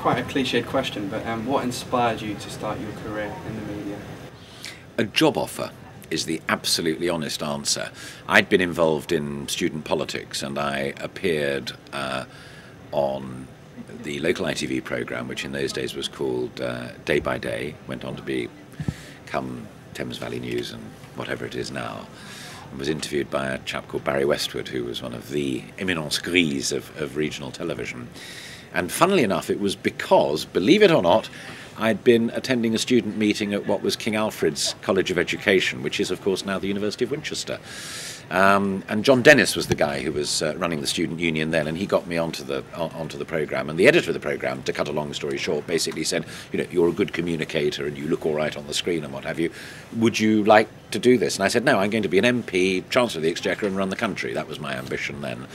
quite a cliched question, but what inspired you to start your career in the media? A job offer is the absolutely honest answer. I'd been involved in student politics, and I appeared on the local ITV programme, which in those days was called Day by Day, went on to become Thames Valley News and whatever it is now, and was interviewed by a chap called Barry Westwood, who was one of the eminence grise of regional television. And funnily enough, it was because, believe it or not, I'd been attending a student meeting at what was King Alfred's College of Education, which is, of course, now the University of Winchester. And John Dennis was the guy who was running the student union then, and he got me onto the programme. And the editor of the programme, to cut a long story short, basically said, you know, you're a good communicator and you look all right on the screen and what have you. Would you like to do this? And I said, no, I'm going to be an MP, Chancellor of the Exchequer, and run the country. That was my ambition then.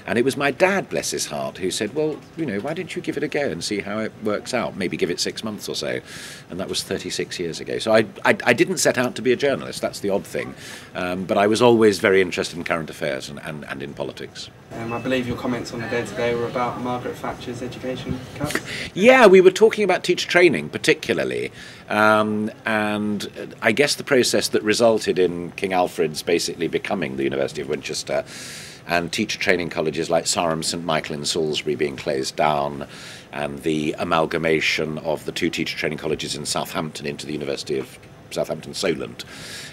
And it was my dad, bless his heart, who said, well, you know, why don't you give it a go and see how it works out? Maybe give it 6 months or so. And that was 36 years ago. So I didn't set out to be a journalist. That's the odd thing. But I was always very interested in current affairs and in politics. I believe your comments on the day today were about Margaret Thatcher's education cuts. Yeah, we were talking about teacher training particularly, and I guess the process that resulted in King Alfred's basically becoming the University of Winchester, and teacher training colleges like Sarum, St Michael in Salisbury being closed down, and the amalgamation of the two teacher training colleges in Southampton into the University of Southampton Solent.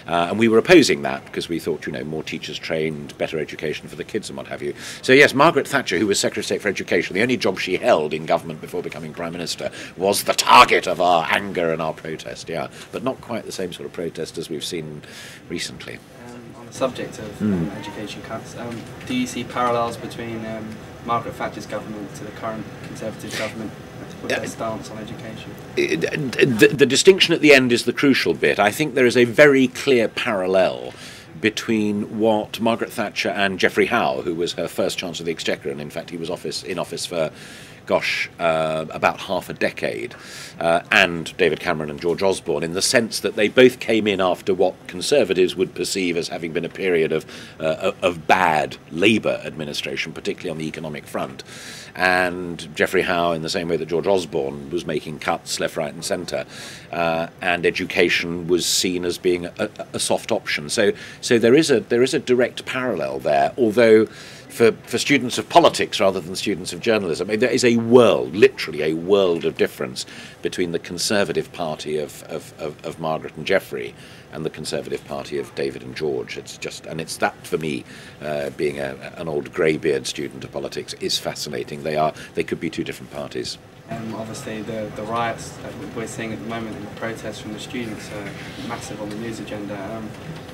And we were opposing that because we thought, you know, more teachers trained, better education for the kids and what have you. So yes, Margaret Thatcher, who was Secretary of State for Education, the only job she held in government before becoming Prime Minister, was the target of our anger and our protest, yeah. But not quite the same sort of protest as we've seen recently. On the subject of education cuts, do you see parallels between Margaret Thatcher's government to the current Conservative government with their stance on education? The distinction at the end is the crucial bit. I think there is a very clear parallel between what Margaret Thatcher and Geoffrey Howe, who was her first Chancellor of the Exchequer, and in fact he was in office for about half a decade, and David Cameron and George Osborne, in the sense that they both came in after what Conservatives would perceive as having been a period of bad Labour administration, particularly on the economic front. And Geoffrey Howe, in the same way that George Osborne was making cuts left, right and centre, and education was seen as being a soft option. So there is a direct parallel there, although for students of politics rather than students of journalism, there is a world, literally a world of difference between the Conservative Party of Margaret and Geoffrey and the Conservative Party of David and George. It's that for me, being an old greybeard student of politics, is fascinating. They could be two different parties. Obviously the riots that we're seeing at the moment and the protests from the students are massive on the news agenda.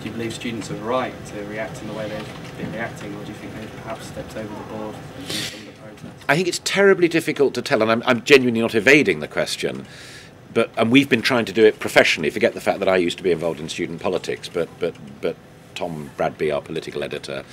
Do you believe students are right to react in the way they've been reacting, or do you think they've perhaps stepped over the board in some of the protests? I think it's terribly difficult to tell, and I'm genuinely not evading the question, and we've been trying to do it professionally. Forget the fact that I used to be involved in student politics, but Tom Bradby, our political editor,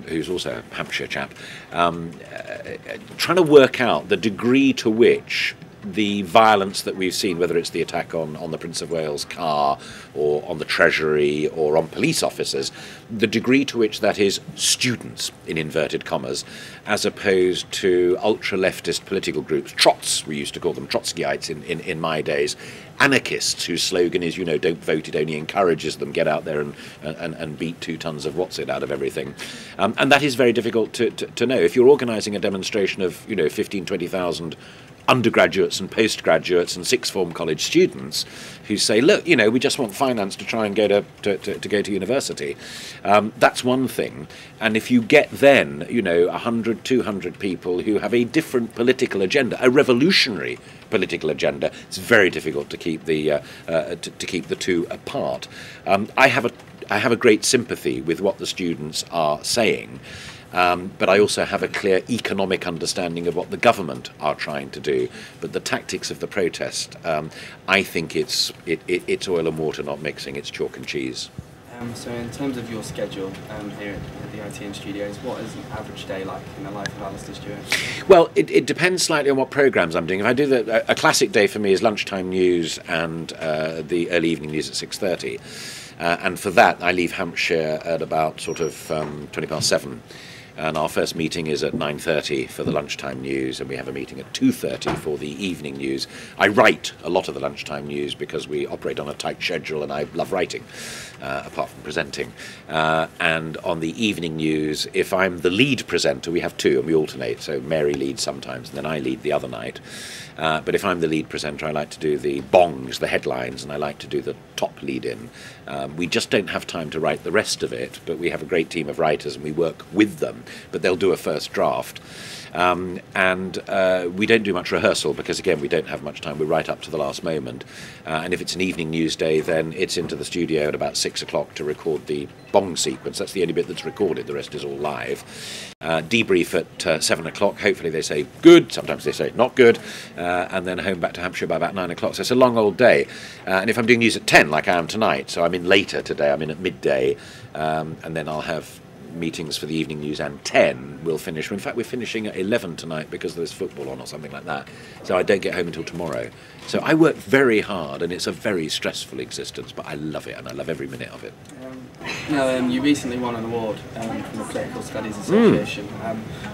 who's also a Hampshire chap, trying to work out the degree to which the violence that we've seen, whether it's the attack on the Prince of Wales car or on the Treasury or on police officers, the degree to which that is students, in inverted commas, as opposed to ultra-leftist political groups, Trots, we used to call them, Trotskyites in my days, anarchists whose slogan is, you know, don't vote, it only encourages them, get out there and beat 2 tons of what's it out of everything. And that is very difficult to know. If you're organising a demonstration of, you know, 15, 20,000 undergraduates and postgraduates and sixth form college students who say, look, you know, we just want finance to try and go to university. That's one thing. And if you get then, you know, 100, 200 people who have a different political agenda, a revolutionary political agenda, it's very difficult to keep the two apart. I have a great sympathy with what the students are saying. But I also have a clear economic understanding of what the government are trying to do. But the tactics of the protest, I think it's oil and water not mixing, it's chalk and cheese. So in terms of your schedule here at the ITN studios, what is an average day like in the life of Alastair Stewart? Well, it depends slightly on what programmes I'm doing. If I do a classic day for me is lunchtime news and the early evening news at 6:30. And for that, I leave Hampshire at about sort of 20 past 7. And our first meeting is at 9:30 for the lunchtime news, and we have a meeting at 2:30 for the evening news. I write a lot of the lunchtime news because we operate on a tight schedule, and I love writing, apart from presenting. And on the evening news, if I'm the lead presenter, we have two, and we alternate. So Mary leads sometimes, and then I lead the other night. But if I'm the lead presenter, I like to do the bongs, the headlines, and I like to do the top lead-in. We just don't have time to write the rest of it, but we have a great team of writers, and we work with them. But they'll do a first draft. We don't do much rehearsal because, again, we don't have much time. We're right up to the last moment. And if it's an evening news day, then it's into the studio at about 6 o'clock to record the bong sequence. That's the only bit that's recorded. The rest is all live. Debrief at 7 o'clock. Hopefully they say good. Sometimes they say not good. And then home back to Hampshire by about 9 o'clock. So it's a long old day. And if I'm doing news at 10, like I am tonight, so I'm in later today, I'm in at midday, and then I'll have meetings for the evening news, and 10 we'll finish. In fact, we're finishing at 11 tonight because there's football on or something like that. So I don't get home until tomorrow. So I work very hard, and it's a very stressful existence, but I love it, and I love every minute of it. You recently won an award from the Political Studies Association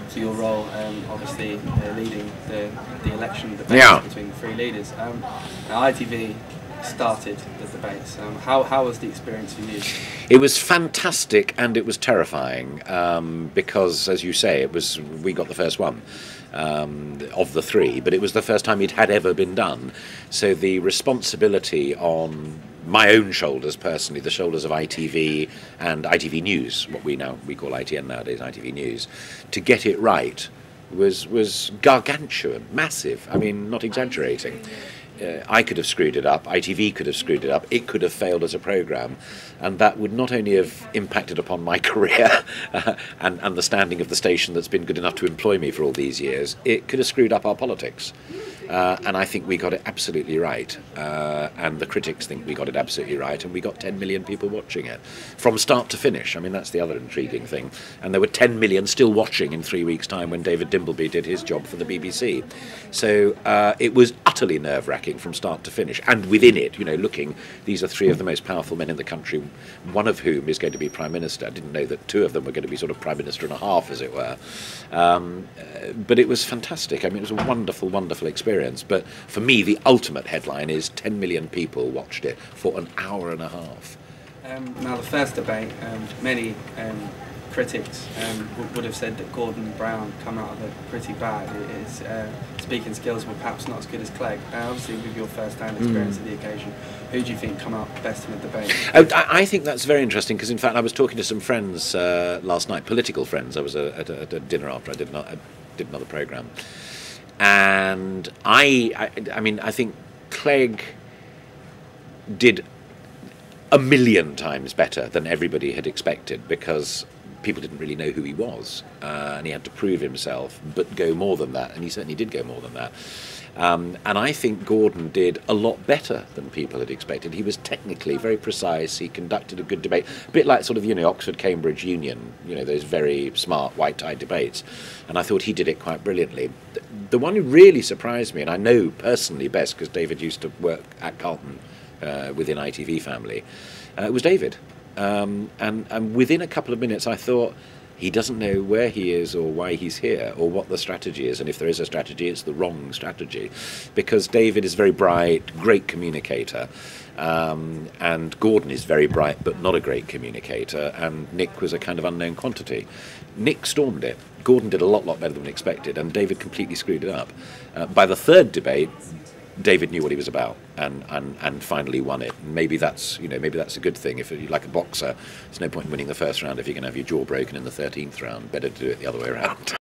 for your role, obviously leading the election debates between the three leaders. Now ITV started the debates. How was the experience for you? It was fantastic, and it was terrifying because, as you say, we got the first one of the three, but it was the first time it had ever been done. So the responsibility on my own shoulders, personally, the shoulders of ITV and ITV News, what we call ITN nowadays, ITV News, to get it right was gargantuan, massive. I mean, not exaggerating. I could have screwed it up, ITV could have screwed it up, it could have failed as a programme, and that would not only have impacted upon my career and the standing of the station that's been good enough to employ me for all these years, it could have screwed up our politics. And I think we got it absolutely right, and the critics think we got it absolutely right, and we got 10 million people watching it from start to finish. I mean, that's the other intriguing thing. And there were 10 million still watching in 3 weeks' time when David Dimbleby did his job for the BBC. So it was utterly nerve-wracking from start to finish, and within it, these are three of the most powerful men in the country, one of whom is going to be Prime Minister. I didn't know that two of them were going to be sort of Prime Minister and a half, as it were. But it was fantastic. I mean, it was a wonderful, wonderful experience. But for me, the ultimate headline is 10 million people watched it for an hour and a half. Now, the first debate, many critics would have said that Gordon Brown come out of it pretty bad. His speaking skills were perhaps not as good as Clegg. Obviously, with your first-hand experience of the occasion, who do you think come out best in the debate? I think that's very interesting because, in fact, I was talking to some friends last night, political friends. I was at a dinner after I did another programme. And I think Clegg did a million times better than everybody had expected because people didn't really know who he was, and he had to prove himself, but go more than that, and he certainly did go more than that. And I think Gordon did a lot better than people had expected. He was technically very precise. He conducted a good debate, a bit like sort of Oxford-Cambridge Union, those very smart white-tie debates. And I thought he did it quite brilliantly. The one who really surprised me, and I know personally best because David used to work at Carlton within ITV family, was David. And within a couple of minutes, I thought, he doesn't know where he is or why he's here or what the strategy is, and if there is a strategy, it's the wrong strategy, because David is very bright, great communicator, and Gordon is very bright but not a great communicator, and Nick was a kind of unknown quantity. Nick stormed it. Gordon did a lot better than expected, and David completely screwed it up. By the third debate, David knew what he was about and finally won it. Maybe that's a good thing. If you're like a boxer, there's no point in winning the first round if you're going to have your jaw broken in the 13th round. Better to do it the other way around.